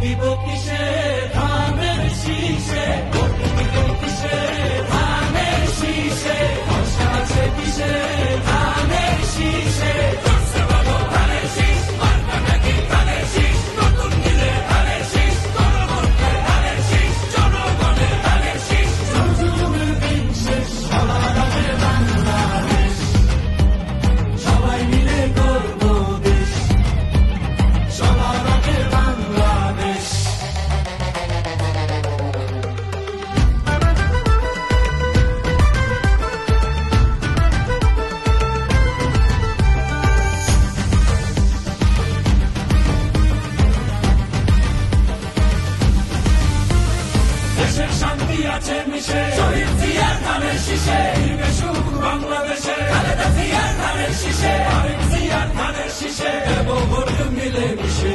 দিব কিসে ধানের শীষে, ভোট দিব কিসে ধানের শীষে, ভরসা আছে কিসে ধানের শীষে। করছে বলো ধানের শীষ, মার্কা নাকি ধানের শীষ, নতুন দিলে ধানের শীষ, গণভোটে ধানের শীষ, জনগণের ধানের শীষ। জুলুমের দিন শেষ, সবার আগে বাংলাদেশ, সবাই মিলে গর্ব দেশ, সবার আগে বাংলাদেশ। দেশের শান্তি আছে মিশে, শহীদ জিয়ার ধানের শীষে, ফিরবে সুখ বাংলাদেশে, খালেদা জিয়ার ধানের শীষে, আরেক জিয়ার ধানের শীষে, দেব ভোট মিলে মিশে।